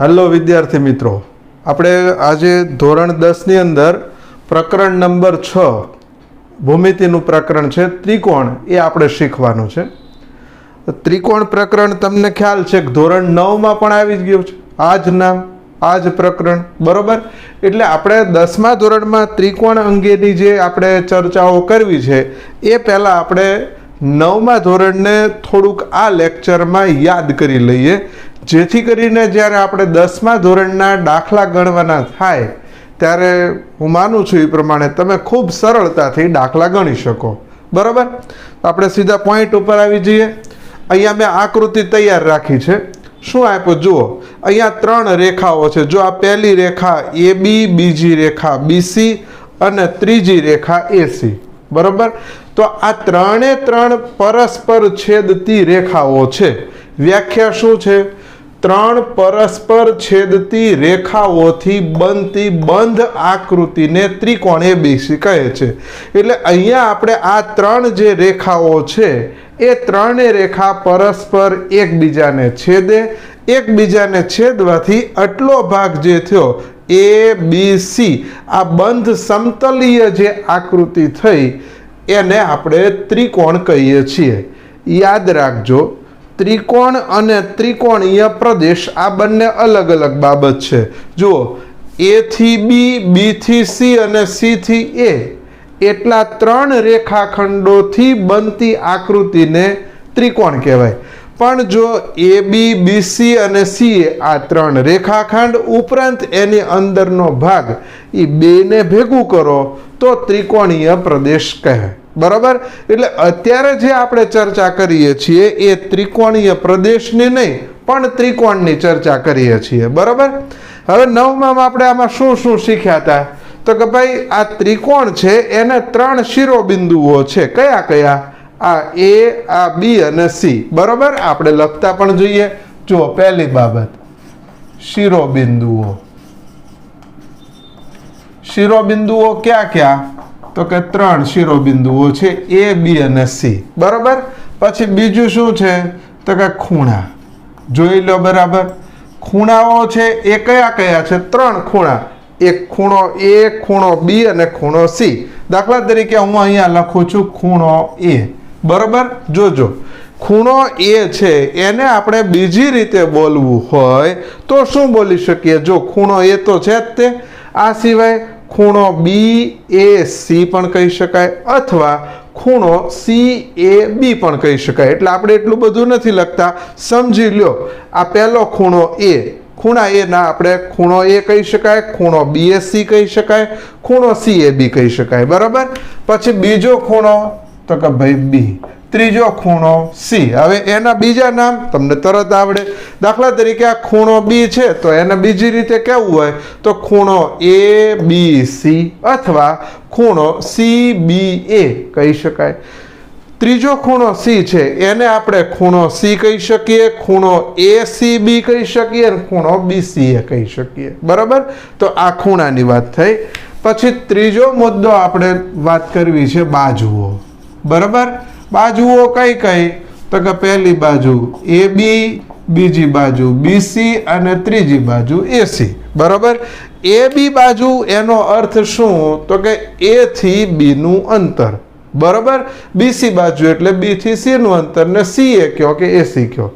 Hello विद्यार्थी मित्रों, આપણે આજે ધોરણ 10 ની અંદર પ્રકરણ નંબર 6 ભૂમિતિનું પ્રકરણ છે ત્રિકોણ એ આપણે શીખવાનું છે। ત્રિકોણ પ્રકરણ તમને ખ્યાલ છે કે ધોરણ 9 માં પણ આવી ગયું છે। આજ નામ આજ પ્રકરણ બરોબર। એટલે આપણે 10મા ધોરણમાં ત્રિકોણ અંગેની જે આપણે ચર્ચાઓ કરવી છે એ પહેલા આપણે 9મા ધોરણને થોડુંક આ લેક્ચરમાં યાદ કરી લઈએ, જેથી કરીને જ્યારે આપણે 10મા ધોરણના દાખલા ગણવાના થાય ત્યારે હું માનું છું એ પ્રમાણે તમે ખૂબ સરળતાથી દાખલા ગણી શકો બરાબર। તો આપણે સીધા પોઈન્ટ ઉપર આવી જઈએ। અહીંયા મેં આકૃતિ તૈયાર રાખી છે। શું આપ્યું જુઓ, અહીંયા 3 રેખાઓ છે। જો આ પહેલી રેખા AB, બીજી રેખા BC અને ત્રીજી રેખા AC બરાબર। તો આ 3 પરસ્પર છેદતી રેખાઓ છે। વ્યાખ્યા શું છે? 3 પરસ્પર છેદતી રેખાઓથી બનતી બંધ આકૃતિને ત્રિકોણ ABC કહે છે। એટલે અહીંયા આપણે આ 3 જે રેખાઓ છે એ 3 રેખા પરસ્પર એકબીજાને છેદે, એકબીજાને છેદવાથી આટલો ભાગ જે થયો ABC, આ બંધ સમતલીય જે આકૃતિ થઈ એને આપણે ત્રિકોણ કહીએ છીએ। યાદ રાખજો, ત્રિકોણ અને ત્રિકોણીય પ્રદેશ આ બંને અલગ અલગ બાબત છે। જુઓ, A થી B, B થી C અને C થી A એટલા 3 રેખાખંડોથી બનતી આકૃતિને ત્રિકોણ કહેવાય। પણ જો AB, BC અને CA આ 3 રેખાખંડ ઉપરાંત એની અંદરનો ભાગ એ બેને ભેગું કરો તો ત્રિકોણીય પ્રદેશ કહે બરાબર। એટલે અત્યારે જે આપણે ચર્ચા કરીએ છીએ એ ત્રિકોણીય પ્રદેશની નહીં પણ ત્રિકોણની ચર્ચા કરીએ છીએ બરાબર। હવે 9માં આપણે આમાં શું શું શીખ્યા હતા? તો કે ભાઈ આ ત્રિકોણ છે એને 3 શિરોબિંદુઓ છે। કયા કયા? આ A, આ B અને C બરાબર। આપણે લખતા પણ જોઈએ। જુઓ, પહેલી બાબત શિરોબિંદુઓ। શિરોબિંદુઓ ક્યાં ક્યાં? તો કે 3 શિરોબિંદુઓ છે A, B અને C બરાબર। પછી બીજું શું છે? તો કે ખૂણા। જોઈ લો બરાબર, ખૂણાઓ છે એ કયા કયા છે? 3 ખૂણા, એક ખૂણો A, ખૂણો B અને ખૂણો C। દાખલા તરીકે હું અહીંયા લખું છું ખૂણો A બરાબર। જોજો, ખૂણો A છે એને આપણે બીજી રીતે બોલવું હોય તો શું બોલી શકીએ? જો ખૂણો A તો છે જ તે, આ સિવાય ખૂણો BAC પણ કહી શકાય અથવા ખૂણો CAB પણ કહી શકાય। એટલે આપણે એટલું બધું નથી લખતા, સમજી લ્યો। આ પહેલો ખૂણો A, ખૂણા A ના આપણે ખૂણો A કહી શકાય, ખૂણો BAC કહી શકાય, ખૂણો CAB કહી શકાય બરાબર। પછી બીજો ખૂણો તો કે ભાઈ B, ત્રીજો ખૂણો C। હવે એના બીજા નામ તમને તરત આવડે। દાખલા તરીકે આ ખૂણો B છે તો એને બીજી રીતે કેવું હોય તો ખૂણો ABC અથવા ખૂણો CBA કહી શકાય। ત્રીજો ખૂણો C છે એને આપણે ખૂણો C કહી શકીએ, ખૂણો ACB કહી શકીએ અને ખૂણો BCA કહી શકીએ બરાબર। તો આ ખૂણાની વાત થઈ। પછી ત્રીજો મુદ્દો આપણે વાત કરવી છે બાજુઓ બરાબર। બાજુઓ કઈ કઈ? તો કે પહેલી બાજુ AB, બીજી બાજુ BC અને ત્રીજી બાજુ AC બરાબર। AB બાજુ એનો અર્થ શું? તો કે A થી B નું અંતર બરાબર। BC બાજુ એટલે B થી C નું અંતર ને CA કયો કે AC કયો।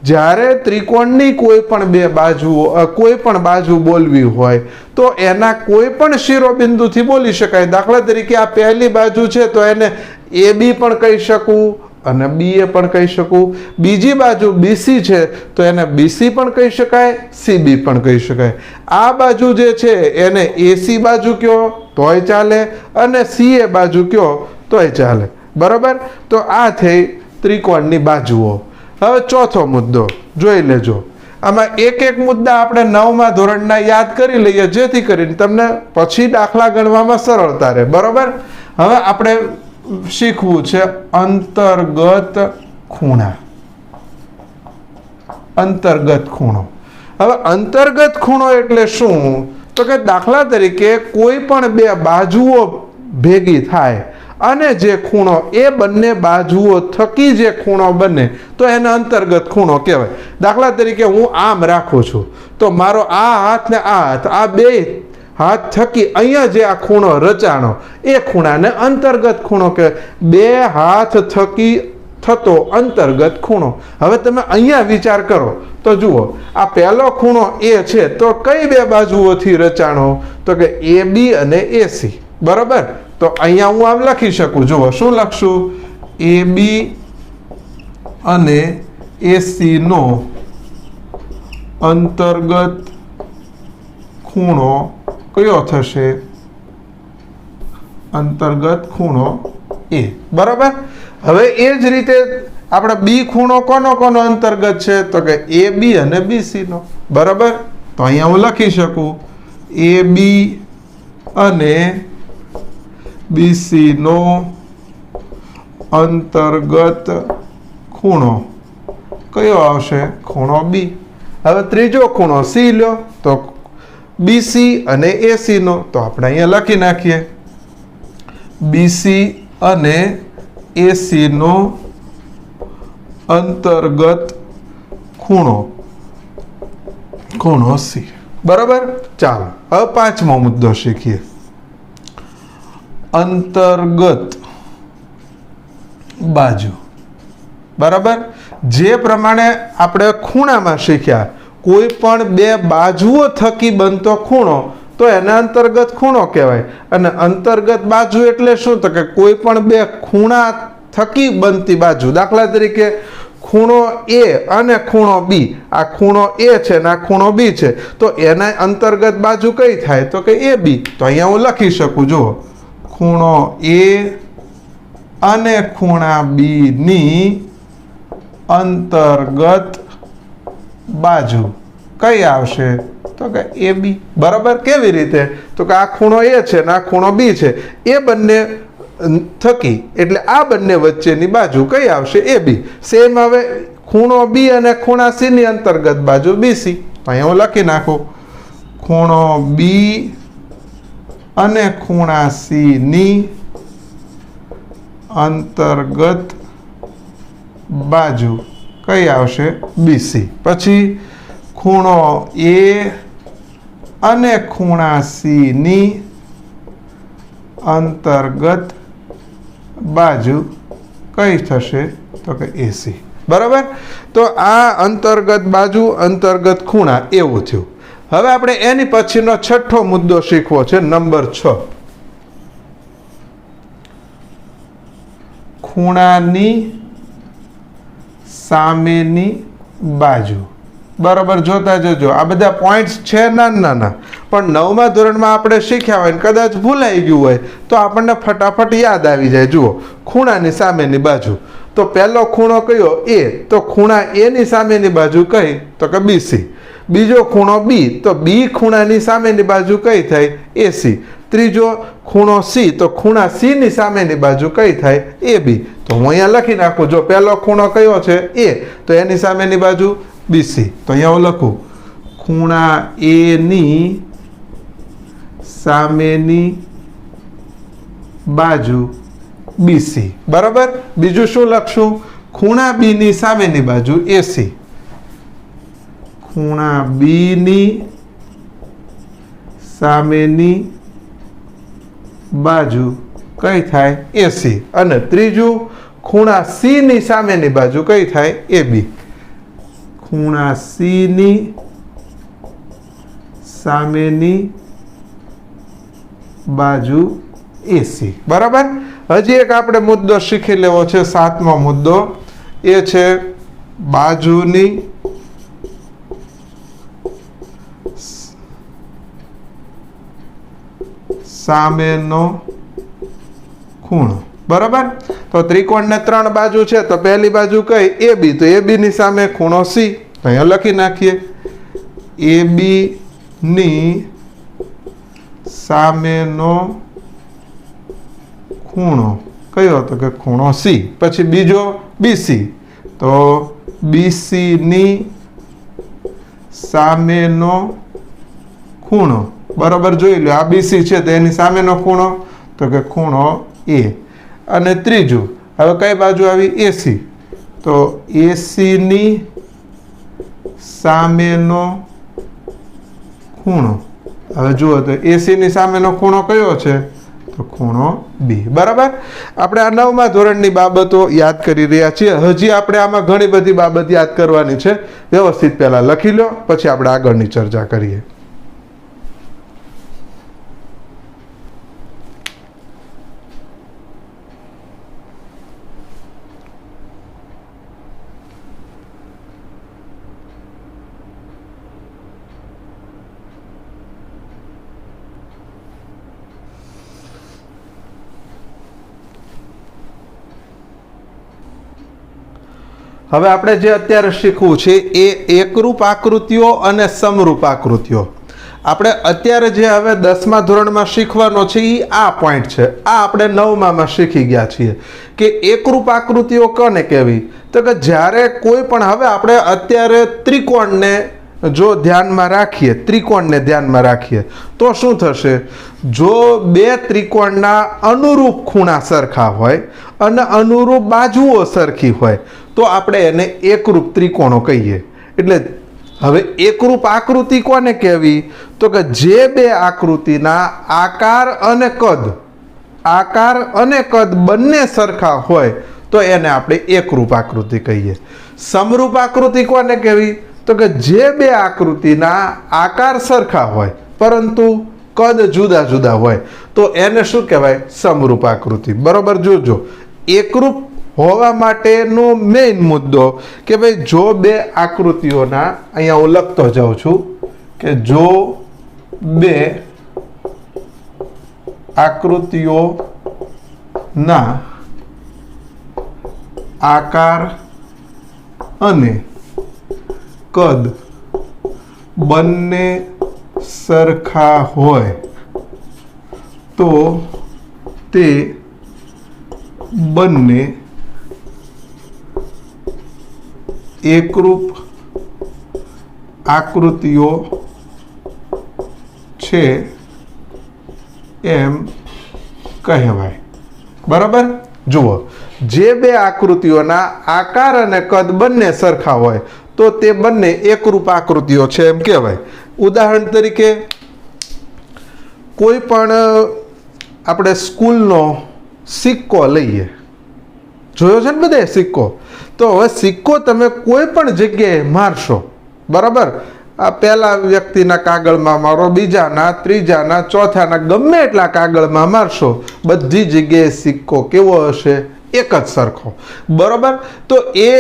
જ્યારે ત્રિકોણની કોઈ પણ બાજુ બોલવી હોય તો એના કોઈ પણ શિરોબિંદુથી બોલી શકાય। દાખલા તરીકે આ પહેલી બાજુ છે તો એને AB પણ કહી શકું અને BA પણ કહી શકું। બીજી બાજુ BC છે તો એને BC પણ કહી શકાય, CB પણ કહી શકાય। આ બાજુ જે છે એને AC બાજુ કયો તોય ચાલે અને CA બાજુ કયો તોય ચાલે બરાબર। તો આ થઈ ત્રિકોણની બાજુઓ। હવે ચોથો મુદ્દો જોઈ લેજો। આમાં એક મુદ્દા આપણે 9મા ધોરણના યાદ કરી લઈએ જેથી કરીને તમને પછી દાખલા ગણવામાં સરળતા રહે બરાબર। હવે આપણે શીખવું છે અંતર્ગત ખૂણા। અંતર્ગત ખૂણો। હવે અંતર્ગત ખૂણો એટલે શું? તો કે દાખલા તરીકે કોઈ પણ બે બાજુઓ ભેગી થાય અને જે ખૂણો એ બંને બાજુઓ થકી જે ખૂણો બને તો એને અંતર્ગત ખૂણો કહેવાય. દાખલા તરીકે હું આમ રાખું છું તો મારો આ હાથ ને આ હાથ, આ બે હાથ થકી અહીંયા જે આ ખૂણો રચાણો એ ખૂણાને અંતર્ગત ખૂણો કહેવાય. બે હાથ થકી થતો અંતર્ગત ખૂણો. હવે તમે અહીંયા વિચાર કરો તો જુઓ, આ પહેલો ખૂણો એ છે તો કઈ બે બાજુઓથી રચાણો? તો કે એ બી અને એસી. બરાબર, તો અહીંયા હું આમ લખી શકું. જુઓ શું લખશું? એ બી અને એસી નો અંતર્ગત ખૂણો કયો થશે? અંતર્ગત ખૂણો એ. બરાબર, હવે એ જ રીતે આપણે બી ખૂણો કોનો અંતર્ગત છે? તો કે એ બી અને બીસી નો. બરાબર, તો અહીંયા હું લખી શકું એ બી અને બીસી નો અંતર્ગત ખૂણો કયો આવશે? ખૂણો બી. હવે ત્રીજો ખૂણો સી લ્યો તો બીસી અને એસી નો, તો આપણે અહીંયા લખી નાખીએ બીસી અને એસી નો અંતર્ગત ખૂણો સી. બરાબર, ચાલો હવે પાંચમો મુદ્દો શીખીએ. અંતર્ગત બાજુ. બરાબર, જે પ્રમાણે આપણે ખૂણામાં શીખ્યા, કોઈ પણ બે બાજુઓ થકી બનતો ખૂણો તો એને અંતર્ગત ખૂણો કહેવાય. અને અંતર્ગત બાજુ એટલે શું? તો કે કોઈ પણ બે ખૂણા થકી બનતી બાજુ. દાખલા તરીકે ખૂણો એ અને ખૂણો બી, આ ખૂણો એ છે ને આ ખૂણો બી છે, તો એના અંતર્ગત બાજુ કઈ થાય? તો કે એ બી. તો અહીંયા હું લખી શકું, જુઓ, ખૂણો એ અને ખૂણા બી ની અંતર્ગત બાજુ કઈ આવશે? તો કે એ બી. બરાબર, કેવી રીતે? તો કે આ ખૂણો એ છે ને આ ખૂણો બી છે, એ બંને થકી એટલે આ બંને વચ્ચેની બાજુ કઈ આવશે? એ બી. સેમ હવે ખૂણો બી અને ખૂણા સી ની અંતર્ગત બાજુ બીસી. અહીંયા હું લખી નાખું ખૂણો બી અને ખૂણા સી ની અંતર્ગત બાજુ કઈ આવશે? બીસી. પછી ખૂણો એ અને ખૂણા સી ની અંતર્ગત બાજુ કઈ થશે? તો કે એસી. બરાબર, તો આ અંતર્ગત બાજુ અંતર્ગત ખૂણા એવું થયું. હવે આપણે એની પછીનો છઠ્ઠો મુદ્દો શીખવો છે, નંબર 6. ખૂણાની સામેની બાજુ. બરાબર, જોતા જજો, આ બધા પોઈન્ટ્સ છે નાના, પણ 9મા ધોરણમાં આપણે શીખ્યા હોય ને કદાચ ભૂલાઈ ગયું હોય તો આપણને ફટાફટ યાદ આવી જાય. જુઓ, ખૂણાની સામેની બાજુ, તો પહેલો ખૂણો કયો? એ. તો ખૂણા એ ની સામેની બાજુ કઈ? તો કે બીસી. બીજો ખૂણો બી, તો બી ખૂણાની સામેની બાજુ કઈ થાય? એસી. ત્રીજો ખૂણો સી, તો ખૂણા સી ની સામેની બાજુ કઈ થાય? એ બી. તો હું અહીંયા લખી નાખું, જો પહેલો ખૂણો કયો છે? એ, તો એની સામેની બાજુ બીસી. તો અહીંયા હું લખું ખૂણા એ ની સામેની બાજુ બીસી. બરાબર, બીજું શું લખશું? ખૂણા બી ની સામેની બાજુ એસી. ખૂણા બી ની સામેની બાજુ કઈ થાય? એસી. અને ત્રીજું ખૂણા સી ની સામેની બાજુ કઈ થાય? એ બી. ખૂણા સી ની સામેની બાજુ એસી. બરાબર, હજી એક આપણે મુદ્દો શીખી લેવો છે, 7મો મુદ્દો. એ છે બાજુની સામેનો ખૂણો. બરાબર, તો ત્રિકોણને 3 બાજુ છે, તો પહેલી બાજુ કઈ? એ બી. તો એ બી ની સામે ખૂણો સી. અહીંયા લખી નાખીએ એ બી ની સામેનો ખૂણો કયો? તો કે ખૂણો સી. પછી બીજો બીસી, તો બીસી ની સામેનો ખૂણો. બરાબર, જોઈ લો, આ બીસી છે તો એની સામેનો ખૂણો? તો કે ખૂણો એ. અને ત્રીજું હવે કઈ બાજુ આવી એસી તો એસીની સામેનો ખૂણો હવે જુઓ તો એસીની સામેનો ખૂણો કયો છે તો ખૂણો બી બરાબર આપણે આ 9મા ધોરણની બાબતો યાદ કરી રહ્યા છીએ હજી આપણે આમાં ઘણી બધી બાબત યાદ કરવાની છે વ્યવસ્થિત પહેલા લખી લો પછી આપણે આગળની ચર્ચા કરીએ હવે આપણે જે અત્યારે શીખવું છે એ એકરૂપ આકૃતિઓ અને સમરૂપ આકૃતિઓ આપણે અત્યારે જે હવે 10મા ધોરણમાં શીખવાનો છે એ આ પોઈન્ટ છે આ આપણે 9મામાં શીખી ગયા છીએ કે એકરૂપ આકૃતિઓ કોને કહેવી તો કે જ્યારે કોઈ પણ હવે આપણે અત્યારે ત્રિકોણને જો ધ્યાનમાં રાખીએ ત્રિકોણને ધ્યાનમાં રાખીએ તો શું થશે જો બે ત્રિકોણના અનુરૂપ ખૂણા સરખા હોય અને અનુરૂપ બાજુઓ સરખી હોય તો આપણે એને એકરૂપ ત્રિકોણો કહીએ એટલે હવે એકરૂપ આકૃતિ કોને કહેવી તો કે જે બે આકૃતિના આકાર અને કદ બંને સરખા હોય તો એને આપણે એકરૂપ આકૃતિ કહીએ સમરૂપ આકૃતિ કોને કહેવી તો કે જે બે આકૃતિના આકાર સરખા હોય પરંતુ કદ જુદા જુદા હોય તો એને શું કહેવાય સમરૂપ આકૃતિ બરોબર જોજો એકરૂપ હોવા માટેનો મેઇન મુદ્દો કે ભાઈ જો બે આકૃતિઓના અહીંયા હું લખતો જાઉં છું કે જો બે આકૃતિઓના આકાર અને કદ બંને સરખા હોય તો તે બંને એકરૂપ આકૃતિઓ છે એમ કહેવાય બરાબર જુઓ જે બે આકૃતિઓના આકાર અને કદ બંને સરખા હોય તો તે બંને એકરૂપ આકૃતિઓ છે એમ કહેવાય ઉદાહરણ તરીકે કોઈ પણ આપણે સ્કૂલનો સિક્કો લઈએ જોયો છે ને બધે સિક્કો તો હવે સિક્કો તમે કોઈ પણ જગ્યાએ મારશો બરાબર આ પહેલા વ્યક્તિના કાગળમાં મારો બીજાના ત્રીજાના ચોથાના ગમે એટલા કાગળમાં મારશો બધી જગ્યાએ સિક્કો કેવો હશે એક જ સરખો બરાબર તો એ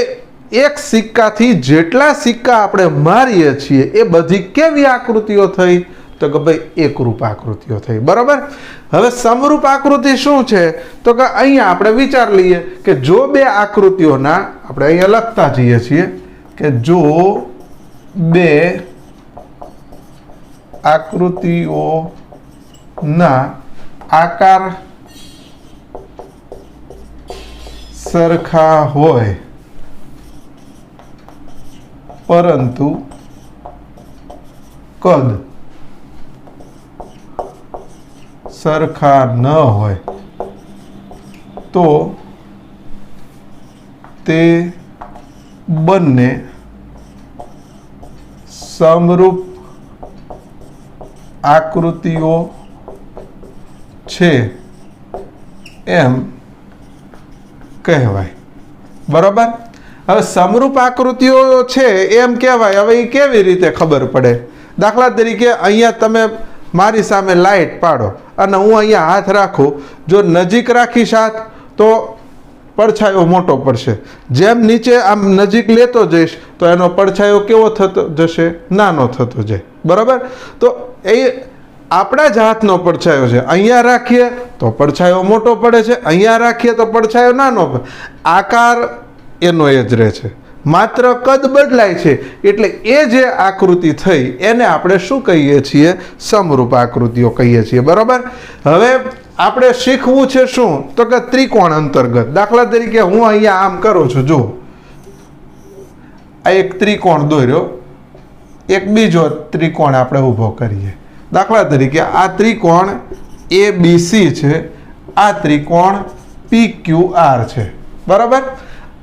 એક સિક્કાથી જેટલા સિક્કા આપણે મારીએ છીએ એ બધી કેવી આકૃતિઓ થઈ તો કે ભાઈ એકરૂપ આકૃતિઓ થઈ બરાબર હવે સમરૂપ આકૃતિ શું છે તો કે અહીંયા આપણે વિચાર લઈએ કે જો બે આકૃતિઓના આપણે અહીંયા લખતા જઈએ છીએ કે જો બે આકૃતિઓના આકાર સરખા હોય પરંતુ કદ સરખા ન હોય તો તે બંને સમરૂપ આકૃતિઓ છે એમ કહેવાય બરાબર હવે સમરૂપ આકૃતિઓ છે એમ કહેવાય હવે એ કેવી રીતે ખબર પડે દાખલા તરીકે અહીંયા તમે મારી સામે લાઈટ પાડો અને હું અહીંયા હાથ રાખું જો નજીક રાખીશ હાથ તો પડછાયો મોટો પડશે જેમ નીચે આમ નજીક લેતો જઈશ તો એનો પડછાયો કેવો થતો જશે નાનો થતો જાય બરાબર તો એ આપણા જ હાથનો પડછાયો છે અહીંયા રાખીએ તો પડછાયો મોટો પડે છે અહીંયા રાખીએ તો પડછાયો નાનો પડે આકાર એનો એ જ રહે છે માત્ર કદ બદલાય છે એટલે એ જે આકૃતિ થઈ એને આપણે શું કહીએ છીએ સમરૂપ આકૃતિઓ કહીએ છીએ બરાબર હવે આપણે શીખવું છે શું તો કે ત્રિકોણ અંતર્ગત દાખલા તરીકે હું અહીંયા આમ કરું છું જો આ એક ત્રિકોણ દોર્યો એક બીજો ત્રિકોણ આપણે ઊભો કરીએ દાખલા તરીકે આ ત્રિકોણ ABC છે આ ત્રિકોણ PQR છે બરાબર।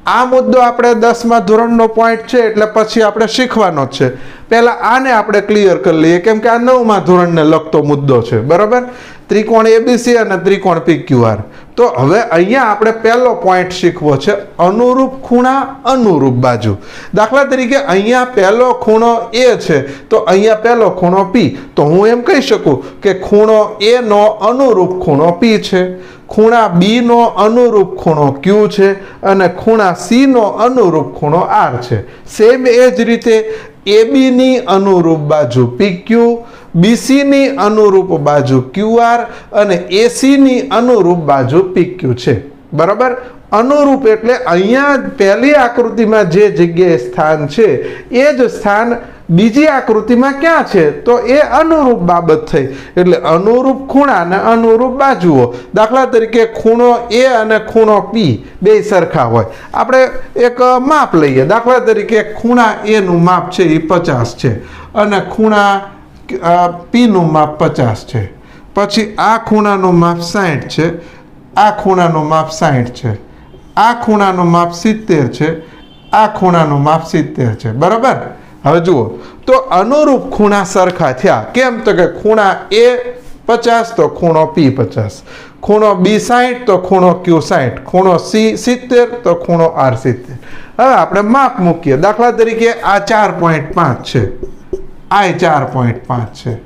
આ મુદ્દો આપણે 10મા ધોરણનો પોઈન્ટ છે એટલે પછી આપણે શીખવાનો જ છે। પહેલા આને આપણે ક્લિયર કરી લઈએ કેમ કે આ 9મા ધોરણને લગતો મુદ્દો છે બરાબર। ત્રિકોણ ABC અને ત્રિકોણ PQR। તો હવે અહીંયા આપણે પહેલો પોઈન્ટ શીખવો છે અનુરૂપ ખૂણા અનુરૂપ બાજુ। દાખલા તરીકે અહીંયા પહેલો ખૂણો A છે તો અહીંયા પહેલો ખૂણો P, તો હું એમ કહી શકું કે ખૂણો A નો અનુરૂપ ખૂણો P છે, ખૂણા B નો અનુરૂપ ખૂણો Q છે અને ખૂણા C નો અનુરૂપ ખૂણો R છે। સેમ એ જ રીતે AB ની અનુરૂપ બાજુ PQ, BC ની અનુરૂપ બાજુ QR અને AC ની અનુરૂપ બાજુ PQ છે બરાબર। અનુરૂપ એટલે અહીંયા પહેલી આકૃતિમાં જે જગ્યાએ સ્થાન છે એ જ સ્થાન બીજી આકૃતિમાં ક્યાં છે તો એ અનુરૂપ બાબત થઈ। એટલે અનુરૂપ ખૂણા અને અનુરૂપ બાજુઓ। દાખલા તરીકે ખૂણો A અને ખૂણો P બે સરખા હોય, આપણે એક માપ લઈએ। દાખલા તરીકે ખૂણા A નું માપ છે એ 50 છે અને ખૂણા P નું માપ 50 છે। પછી આ ખૂણાનું માપ 60 છે, આ ખૂણાનું માપ 60 છે, આ ખૂણાનું માપ 70 છે, આ ખૂણાનું માપ 70 છે બરાબર। હવે જુઓ તો અનુરૂપ ખૂણા સરખા થયા કેમ તો કે ખૂણા A 50 તો ખૂણો P 50, ખૂણો B 60 તો ખૂણો Q 60, ખૂણો C 70 તો ખૂણો R 70। હવે આપણે માપ મૂકીએ। દાખલા તરીકે આ 4.5 છે, આ 4.5 છે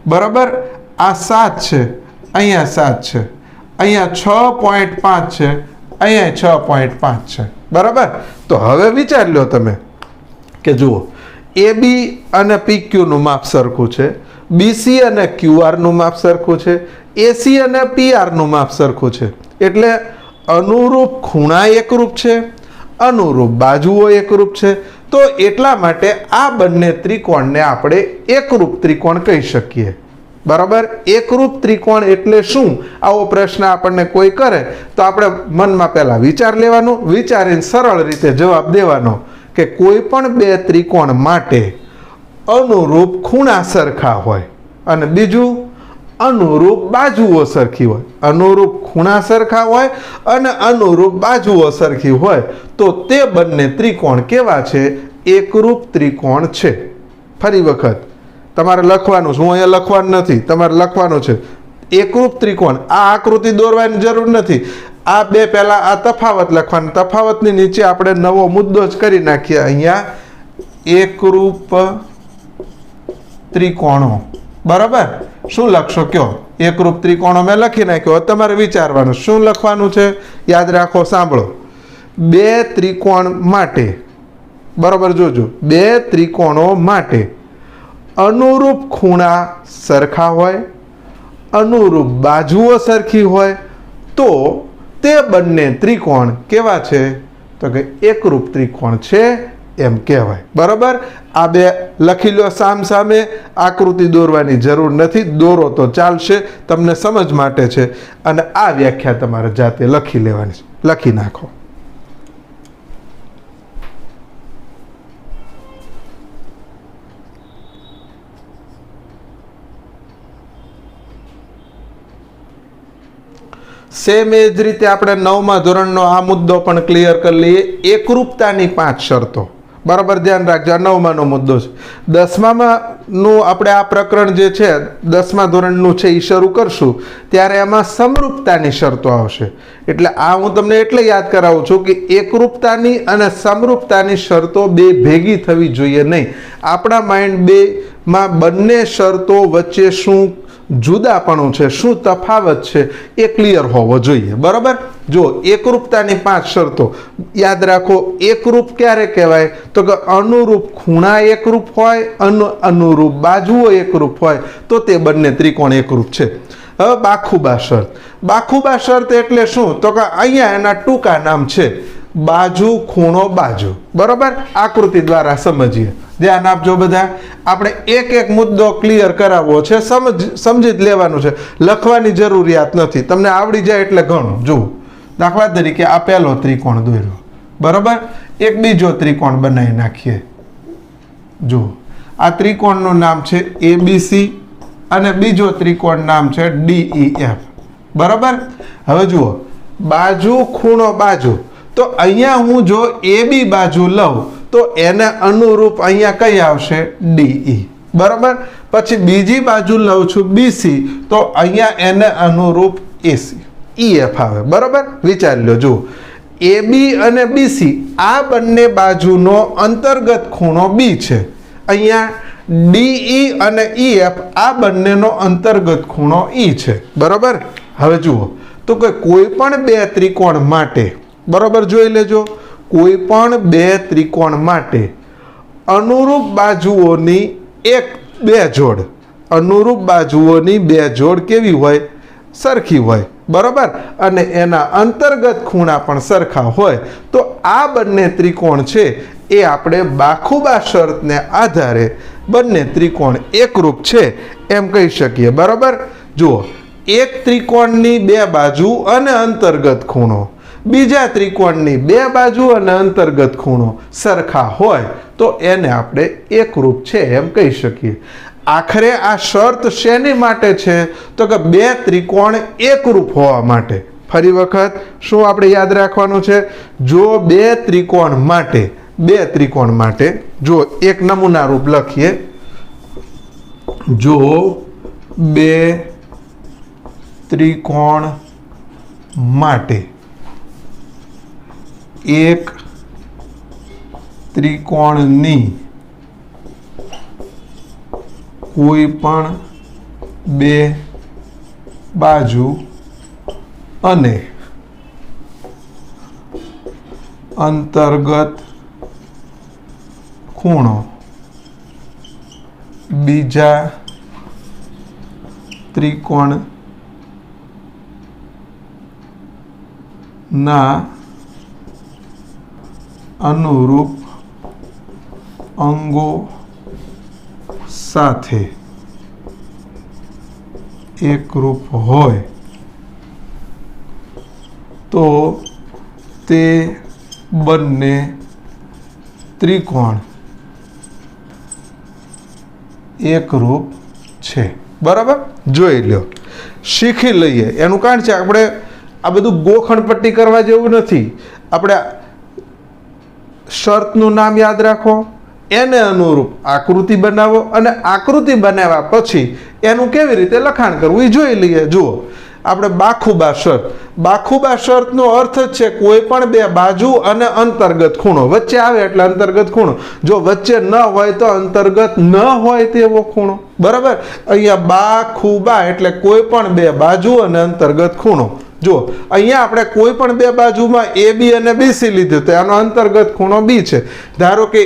બરાબર। આ 7 છે, અહીંયા 7 છે, અહીંયા 6.5 છે, અહીંયા 6.5 છે બરાબર। તો હવે વિચાર લો તમે કે જુઓ AB અને PQ નું માપ સરખું છે, BC અને QR નું માપ સરખું છે, AC અને PR નું માપ સરખું છે। એટલે અનુરૂપ ખૂણા એકરૂપ છે, અનુરૂપ બાજુઓ એકરૂપ છે। તો એટલા માટે આ બંને ત્રિકોણને આપણે એકરૂપ ત્રિકોણ કહી શકીએ બરાબર। એકરૂપ ત્રિકોણ એટલે શું આવો પ્રશ્ન આપણને કોઈ કરે તો આપણે મનમાં પહેલા વિચાર લેવાનો, વિચારીને સરળ રીતે જવાબ દેવાનો કે કોઈ પણ બે ત્રિકોણ માટે અનુરૂપ ખૂણા સરખા હોય અને બીજું અનુરૂપ બાજુઓ સરખી હોય। અનુરૂપ ખૂણા સરખા હોય અને અનુરૂપ બાજુઓ સરખી હોય તો તે બંને ત્રિકોણ કેવા છે એકરૂપ ત્રિકોણ છે। ફરી વખત તમારે લખવાનું છે, હું અહીંયા લખવાનું નથી, તમારે લખવાનું છે એકરૂપ ત્રિકોણ। આ આકૃતિ દોરવાની જરૂર નથી, આ બે પહેલા આ તફાવત લખવાનો, તફાવતની નીચે આપણે નવો મુદ્દો જ કરી નાખીએ। અહીંયા એકરૂપ ત્રિકોણો બરાબર। શું લખશો કયો? એકરૂપ ત્રિકોણો મેં લખી નાખ્યો, તમારે વિચારવાનું શું લખવાનું છે યાદ રાખો, સાંભળો। બે ત્રિકોણ માટે બરાબર જોજો, બે ત્રિકોણો માટે અનુરૂપ ખૂણા સરખા હોય, અનુરૂપ બાજુઓ સરખી હોય તો તે બંને ત્રિકોણ કેવા છે તો કે એકરૂપ ત્રિકોણ છે એમ કહેવાય બરાબર। આ બે લખી લો સામ સામે, આકૃતિ દોરવાની જરૂર નથી, દોરો તો ચાલશે, તમને સમજ માટે છે। અને આ વ્યાખ્યા તમારે જાતે લખી લેવાની છે, લખી નાખો। સેમ એ જ રીતે આપણે 9મા ધોરણનો આ મુદ્દો પણ ક્લિયર કરી લઈએ। એકરૂપતાની 5 શરતો બરાબર, ધ્યાન રાખજો, 9માનો મુદ્દો છે। 10માનું આપણે આ પ્રકરણ જે છે 10મા ધોરણનું છે એ શરૂ કરશું ત્યારે એમાં સમરૂપતાની શરતો આવશે। એટલે આ હું તમને એટલે યાદ કરાવું છું કે એકરૂપતાની અને સમરૂપતાની શરતો બે ભેગી થવી જોઈએ નહીં। આપણા માઇન્ડ બેમાં બંને શરતો વચ્ચે શું જુદાપણું છે, શું તફાવત છે એ ક્લિયર હોવો જોઈએ બરાબર। જો એકરૂપતાની 5 શરતો યાદ રાખો। એકરૂપ ક્યારે કહેવાય તો કે અનુરૂપ ખૂણા એકરૂપ હોય, અનુરૂપ બાજુઓ એકરૂપ હોય તો તે બંને ત્રિકોણ એકરૂપ છે। હવે બાખુબા શરત, બાખુબા શરત એટલે શું તો કે અહીંયા એના ટૂંકા નામ છે બાજુ ખૂણો બાજુ બરાબર। આકૃતિ દ્વારા સમજીએ, ધ્યાન આપજો બધા। આપણે એક એક મુદ્દો ક્લિયર કરાવવો છે, સમજી જ લેવાનું છે, લખવાની જરૂરિયાત નથી, તમને આવડી જાય એટલે ઘણું। જુઓ દાખલા તરીકે આ પહેલો ત્રિકોણ દોર્યો બરાબર, એક બીજો ત્રિકોણ બનાવી નાખીએ। જુઓ આ ત્રિકોણનું નામ છે ABC અને બીજો ત્રિકોણ નામ છે DEF બરાબર। હવે જુઓ बाजू खूणो बाजू तो अहींया हूँ जो ए बी बाजू लઉં तो एने अनुरूप अहींया कई आवशे DE बराबर। पछी बीजी बाजू लઉં छुं BC तो अहींया एने अनुरूप AC EF आवे बराबर। विचार लो जो AB अने BC आ बंने बाजूनो अंतर्गत खूणो B छे। अहींया DE अने EF आ बंनेनो अंतर्गत खूणो E छे बराबर। हवे जुओ तो के कोईपण बे त्रिकोण माटे बराबर जोई लेजो कोईपण बे त्रिकोण माटे अनुरूप बाजुओनी एक बे जोड़ अनुरूप बाजुओनी बे जोड़ केवी होय सरखी होय बराबर अने एना अंतर्गत खूणा पण सरखा होय तो आ बंने त्रिकोण छे ए आपणे बाखुबा शर्तने आधारे बंने त्रिकोण एकरूप छे एम कही शकीए बराबर। जुओ एक त्रिकोणनी बे बाजू अने अंतर्गत खूणो बीजा त्रिकोणनी बे बाजू अने अंतर्गत खूणो सरखा होय तो एने आपणे एकरूप छे एम कही शकीए। आखरे आ शर्त शेनी माटे छे तो के बे त्रिकोण एकरूप होवा माटे। फरी वखत शुं आपणे याद राखवानुं छे जो बे त्रिकोण माटे जो एक नमूना रूप लखीए जो बे त्रिकोण माटे एक त्रिकोणनी कोईपण बे बाजू अने अंतर्गत खूणो बीजा त्रिकोण ना अनुरूप अंगो साथे एकरूप होय तो ते बंने त्रिकोण एकरूप छे बराबर। जोई लो शीखी लईए एनुं कारण छे आपणे आ बधुं गोखणपट्टी करवा जेवुं नथी। आपणे शर्तनुं नाम याद राखो एने अनुरूप आकृति बनावो अने आकृति बनाव्या पछी एनुं केवी रीते लखाण करवुं ए जोई लईए। जुओ आपणे बाखुबा शर्तनो अर्थ छे कोईपण बे बाजू अने अंतर्गत खूणो वच्चे आवे एटले अंतर्गत खूणो जो वच्चे न होय तो अंतर्गत न होय तेवो खूणो बराबर। अहींया बाखुबा एटले कोईपण बे बाजू अने अंतर्गत खूणो। जो अहींया आपणे कोईपण बे बाजुमां AB अने BC लीधुं तो एनो अंतर्गत खूणो B छे। धारो के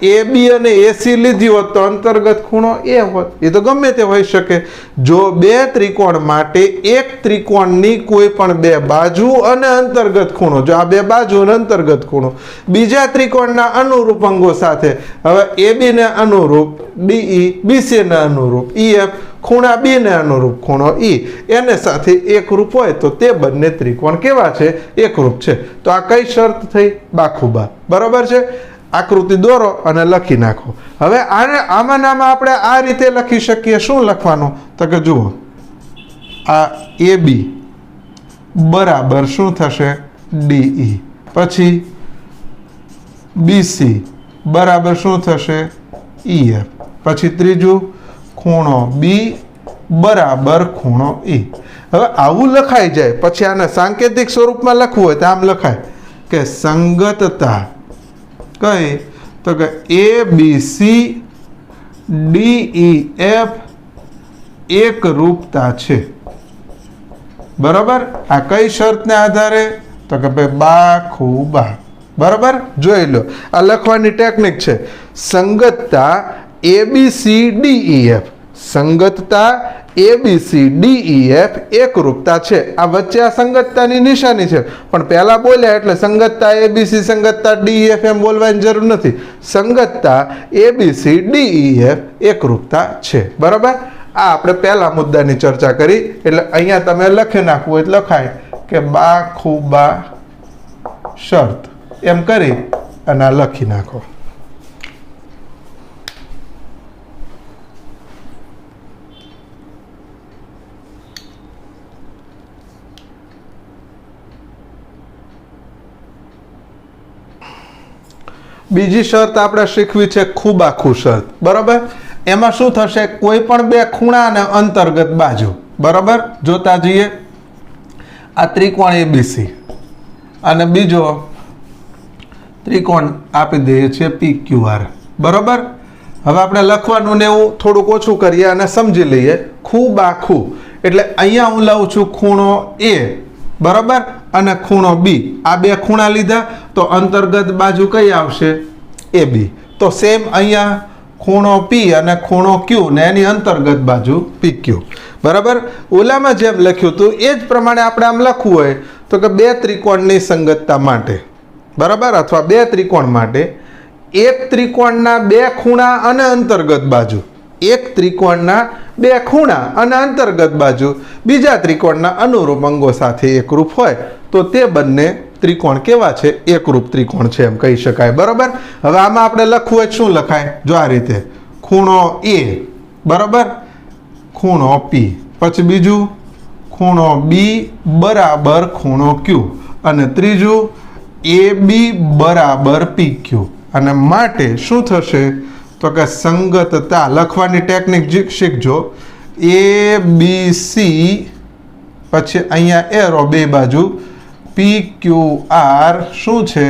AB अने AC लीधी होत तो अंतर्गत खूणो A होत। ए तो गमे ते होई शके। जो बे त्रिकोण माटे एक त्रिकोणनी कोईपण बे बाजू अने अंतर्गत खूणो जो आ बे बाजू अने अंतर्गत खूणो बीजा त्रिकोणना अनुरूप अंगो साथे हवे AB ने अनुरूप DE BC ने अनुरूप EF खूणा B ने अनुरूप खूणो E एने साथे एकरूप होय तो ते बंने त्रिकोण केवा छे एकरूप छे। तो आ कई शर्त थई बाखुबा बराबर छे। आकृति दोरो अने लखी नाखो। हवे आने आमानामां आपणे आ रीते लखी शकीए। शुं लखवानुं तो के जुओ आ AB बराबर शुं थशे DE पछी BC बराबर शुं थशे EF पछी त्रीजું खूणो B बराबर खूणो E। हवे आवुं लखाई जाय पछी आने सांकेतिक स्वरूपमां लखवुं होय तो आम लखाय के संगतता कई तो के ABC DEF एक रूपता छे बराबर। आ कई शर्त ने आधारे तो के भाई बाखुबा बराबर। जोई लो आ लखवानी टेक्निक छे संगतता ABCDEF संगतता ABCDEF एक रूपता छे। आ वच्चे आ संगततानी निशानी छे पण पहेला बोल्या एटले संगतता ABC संगतता DEF एम बोलवानी जरूर नथी। संगतता ABCDEF एक रूपता छे बराबर। आ आपणे पहेला मुद्दानी चर्चा करी એટલે અહીંયા તમે લખી નાખવું એટલે લખાય કે બાખુબા શર્ત એમ કરી અને લખી નાખો। બીજી શરત આપણે શીખવી છે ખૂબ આખું શરત, બરાબર. એમાં શું થશે, કોઈ પણ બે ખૂણા અને અંતર્ગત બાજુ, બરાબર. જોતા જઈએ, આ ત્રિકોણ એબીસી અને બીજો ત્રિકોણ આપી દઈએ છીએ PQR, બરાબર. હવે આપણે લખવાનું ને એવું થોડુંક ઓછું કરીએ અને સમજી લઈએ. ખૂબ આખું એટલે અહીંયા હું લઉં છું ખૂણો A, બરાબર, અને ખૂણો B. આ બે ખૂણા લીધા તો અંતર્ગત બાજુ કઈ આવશે, AB. તો સેમ અહીંયા ખૂણો P અને ખૂણો Q ને એની અંતર્ગત બાજુ PQ, બરાબર. ઓલામાં જેમ લખ્યું હતું એ જ પ્રમાણે આપણે આમ લખવું હોય તો કે બે ત્રિકોણની સંગતતા માટે, બરાબર, અથવા બે ત્રિકોણ માટે એક ત્રિકોણના બે ખૂણા અને અંતર્ગત બાજુ, એક ત્રિકોણના બે ખૂણા અને અંતર્ગત બાજુ બીજા ત્રિકોણના અનુરૂપ અંગો સાથે એકરૂપ હોય તો તે બંને ત્રિકોણ કેવા છે, એકરૂપ ત્રિકોણ છે એમ કહી શકાય, બરાબર. હવે આમાં આપણે લખવું હોય શું લખાય, જો આ રીતે ખૂણો A, બરાબર, ખૂણો P, પછી બીજું ખૂણો B બરાબર ખૂણો Q અને ત્રીજું AB બરાબર PQ. અને માટે શું થશે તો કે સંગતતા લખવાની ટેકનિક શીખજો. ABC પછી અહીંયા એરો બે બાજુ PQR શું છે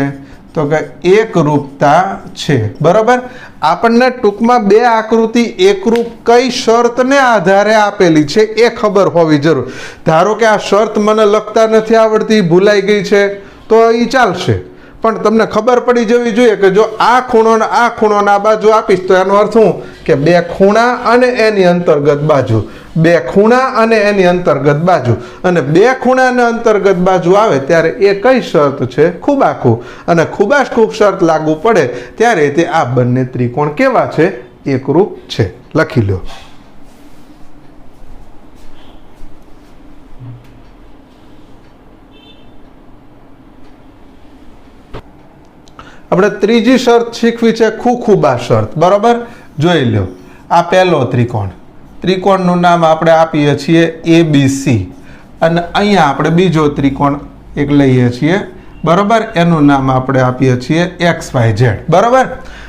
તો કે એકરૂપતા છે, બરાબર. આપણને ટૂંકમાં બે આકૃતિ એકરૂપ કઈ શરતને આધારે આપેલી છે એ ખબર હોવી જરૂર. ધારો કે આ શરત મને લખતા નથી આવડતી, ભૂલાઈ ગઈ છે તો એ ચાલશે, પણ તમને ખબર પડી જવી જોઈએ કે જો આ ખૂણો ને આ ખૂણો આ બાજુ આપીશ તો એનો અર્થ શું કે બે ખૂણા અને એની અંતર્ગત બાજુ, બે ખૂણા અને એની અંતર્ગત બાજુ, અને બે ખૂણા અને અંતર્ગત બાજુ આવે ત્યારે એ કઈ શરત છે, ખૂબ આખું. અને ખૂબાશખૂબ શરત લાગુ પડે ત્યારે તે આ બંને ત્રિકોણ કેવા છે, એકરૂપ છે. લખી લો. આપણે ત્રીજી શરત શીખવી છે ખૂબા શરત, બરાબર. જોઈ લો, આ પહેલો ત્રિકોણ, ત્રિકોણનું નામ આપણે આપીએ છીએ ABC અને અહીંયા આપણે બીજો ત્રિકોણ એક લઈએ છીએ, બરાબર, એનું નામ આપણે આપીએ છીએ XYZ, બરાબર.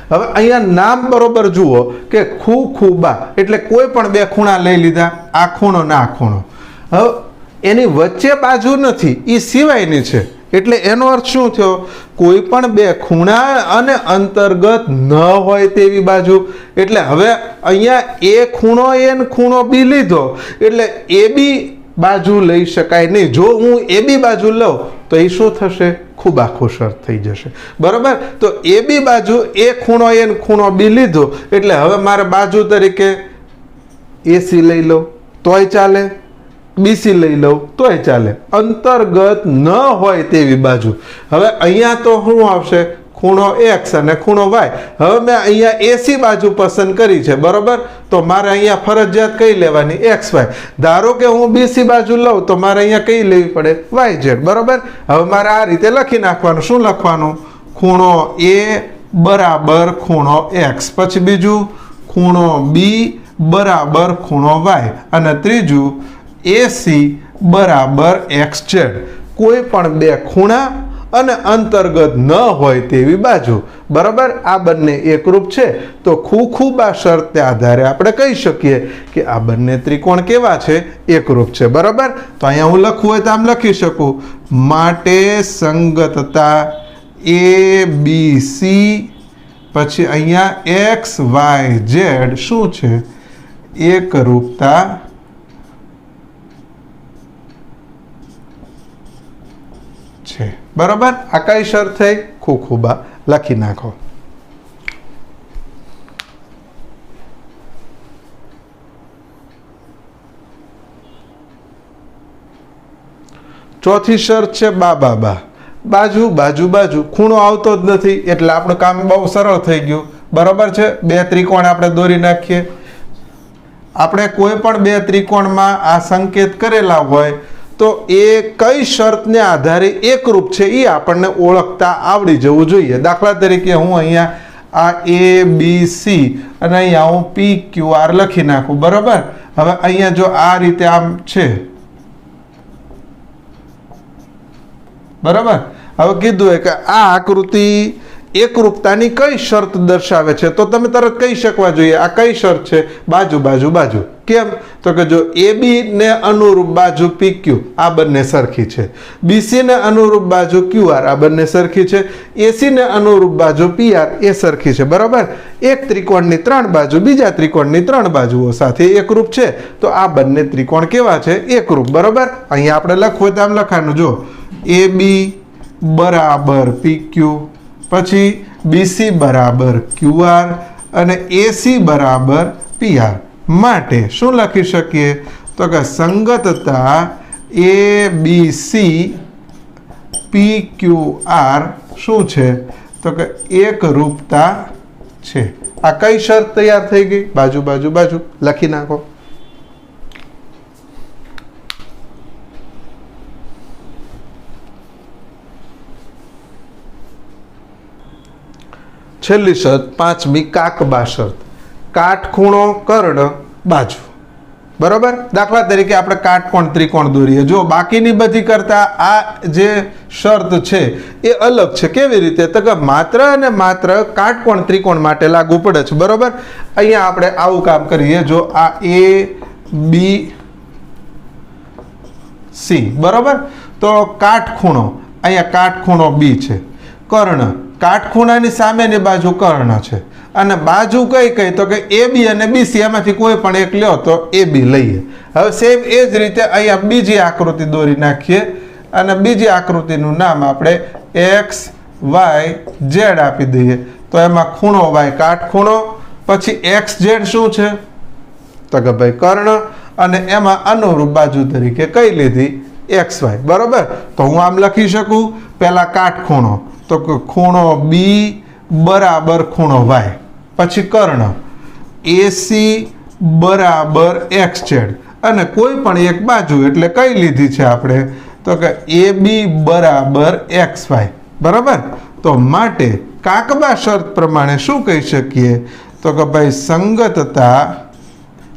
હવે અહીંયા નામ બરોબર જુઓ કે ખૂબા એટલે કોઈ પણ બે ખૂણા લઈ લીધા, આ ખૂણો ને આ ખૂણો. હવે એની વચ્ચે બાજુ નથી, એ સિવાયની છે, એટલે એનો અર્થ શું થયો, કોઈ પણ બે ખૂણા અને અંતર્ગત ન હોય તેવી બાજુ. એટલે હવે અહીંયા એ ખૂણો A ને ખૂણો B લીધો એટલે AB બાજુ લઈ શકાય નહીં. જો હું AB બાજુ લઉં તો એ શું થશે, ખૂબ આખો શરત થઈ જશે, બરાબર. તો AB બાજુ એ ખૂણો A ને ખૂણો B લીધો એટલે હવે મારે બાજુ તરીકે AC લઈ લો તોય ચાલે, BC લઈ લઉં તોય ચાલે, અંતર્ગત ન હોય તેવી બાજુ. હવે અહીંયા તો શું આવશે, ખૂણો X અને ખૂણો Y. હવે મેં અહીંયા AC બાજુ પસંદ કરી છે, બરાબર. તો મારે અહીંયા ફરજિયાત કઈ લેવાની, XY. ધારો કે હું BC બાજુ લઉં તો મારે અહીંયા કઈ લેવી પડે, YZ, બરાબર. હવે મારે આ રીતે લખી નાખવાનું. શું લખવાનું, ખૂણો A બરાબર ખૂણો X, પછી બીજું ખૂણો B બરાબર ખૂણો Y અને ત્રીજું AC બરાબર XZ. કોઈ પણ બે ખૂણા અને અંતર્ગત ન હોય તેવી બાજુ, બરાબર. આ બંને એકરૂપ છે તો ખૂબા શરતને આધારે આપણે કહી શકીએ કે આ બંને ત્રિકોણ કેવા છે, એકરૂપ છે, બરાબર. તો અહીંયા હું લખવું હોય તો આમ લખી શકું, માટે સંગતતા ABC પછી અહીંયા XYZ શું છે, એકરૂપતા છે, બરાબર. આ કઈ શરત થઈ, ખૂબા. લખી નાખો. ચોથી શરત છે બા બાજુ બાજુ બાજુ. ખૂણો આવતો જ નથી એટલે આપણું કામ બહુ સરળ થઈ ગયું, બરાબર છે. બે ત્રિકોણ આપણે દોરી નાખીએ. આપણે કોઈ પણ બે ત્રિકોણમાં આ સંકેત કરેલા હોય તો એ કઈ શરતને આધારે એકરૂપ છે એ આપણને ઓળખતા આવડી જવું જોઈએ. દાખલા તરીકે હું અહીંયા આ ABC અને અહીંયા હું PQR લખી નાખું, બરાબર. હવે અહીંયા જો આ રીતે આમ છે, બરાબર. હવે કીધું કે આ આકૃતિ એકરૂપતાની કઈ શરત દર્શાવે છે? તો તમે તરત કહી શકવા જોઈએ આ કઈ શરત છે? બાજુ બાજુ બાજુ. કેમ? તો કે જો AB ને અનુરૂપ બાજુ PQ આ બંને સરખી છે, BC ને અનુરૂપ બાજુ QR આ બંને સરખી છે, AC ને અનુરૂપ બાજુ PR એ સરખી છે. બરાબર? એક ત્રિકોણની 3 બાજુ બીજા ત્રિકોણની 3 બાજુઓ સાથે એકરૂપ છે, તો આ બંને ત્રિકોણ કેવા છે? એકરૂપ. બરાબર? અહીંયા આપણે લખવું હોય તો આમ લખવાનું, જો AB બરાબર PQ, પછી BC બરાબર QR અને AC બરાબર PR માટે શું લખી શકીએ? તો કે સંગતતા ABC PQR શું છે? તો કે એકરૂપતા છે. આ કઈ શરત તૈયાર થઈ ગઈ? બાજુ બાજુ બાજુ લખી નાખો. છેલ્લી શરત 5મી કાકબા શરત. કાટખૂણો કર્ણ બાજુ. બરોબર? દાખલા તરીકે આપણે કાટકોણ ત્રિકોણ દોરીએ. જો બાકીની બધી કરતા આ જે શરત છે એ અલગ છે. કેવી રીતે? તો કે માત્ર અને માત્ર કાટકોણ ત્રિકોણ માટે લાગુ પડે છે. બરોબર? અહીંયા આપણે આવું કામ કરીએ. જો આ ABC બરોબર, તો કાટખૂણો અહીંયા કાટખૂણો B છે, કર્ણ કાટખૂણાની સામેની બાજુ કર્ણ છે, અને બાજુ કઈ કઈ? તો કે AB અને BC એમાંથી કોઈ પણ એક લ્યો તો AB લઈએ. હવે સેમ એ જ રીતે અહીંયા બીજી આકૃતિ દોરી નાખીએ અને બીજી આકૃતિનું નામ આપણે XYZ આપી દઈએ. તો એમાં ખૂણો Y કાટખૂણો, પછી XZ શું છે? તો કે ભાઈ કર્ણ, અને એમાં અનુરૂપ બાજુ તરીકે કઈ લીધી? XY. બરોબર? તો હું આમ લખી શકું, પહેલા કાટખૂણો તો કે ખૂણો B બરાબર ખૂણો Y, પછી કર્ણ AC બરાબર XZ, અને કોઈ પણ એક બાજુ એટલે કઈ લીધી છે આપણે? તો કે AB બરાબર XY. બરાબર? તો માટે કાકબા શરત પ્રમાણે શું કહી શકીએ? તો કે ભાઈ સંગતતા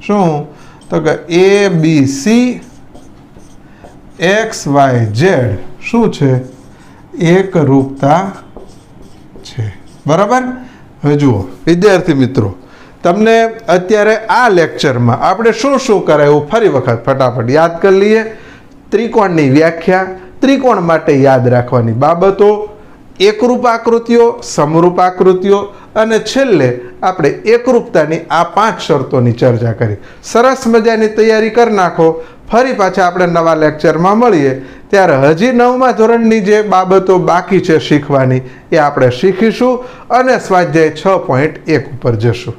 શું? તો કે ABC XYZ શું છે? એકરૂપતા છે. બરાબર? હવે જુઓ વિદ્યાર્થી મિત્રો, તમને અત્યારે આ લેક્ચરમાં આપણે શું શું કરાયું ફરી વખત ફટાફટ યાદ કરી લઈએ. ત્રિકોણની વ્યાખ્યા, ત્રિકોણ માટે યાદ રાખવાની બાબતો, એકરૂપ આકૃતિઓ, સમરૂપ આકૃતિઓ, અને છેલ્લે આપણે એકરૂપતાની આ 5 શરતોની ચર્ચા કરી. સરસ મજાની તૈયારી કરી નાખો. ફરી પાછા આપણે નવા લેક્ચરમાં મળીએ ત્યારે હજી 9મા ધોરણની જે બાબતો બાકી છે શીખવાની એ આપણે શીખીશું અને સ્વાધ્યાય 6.1 ઉપર જશું.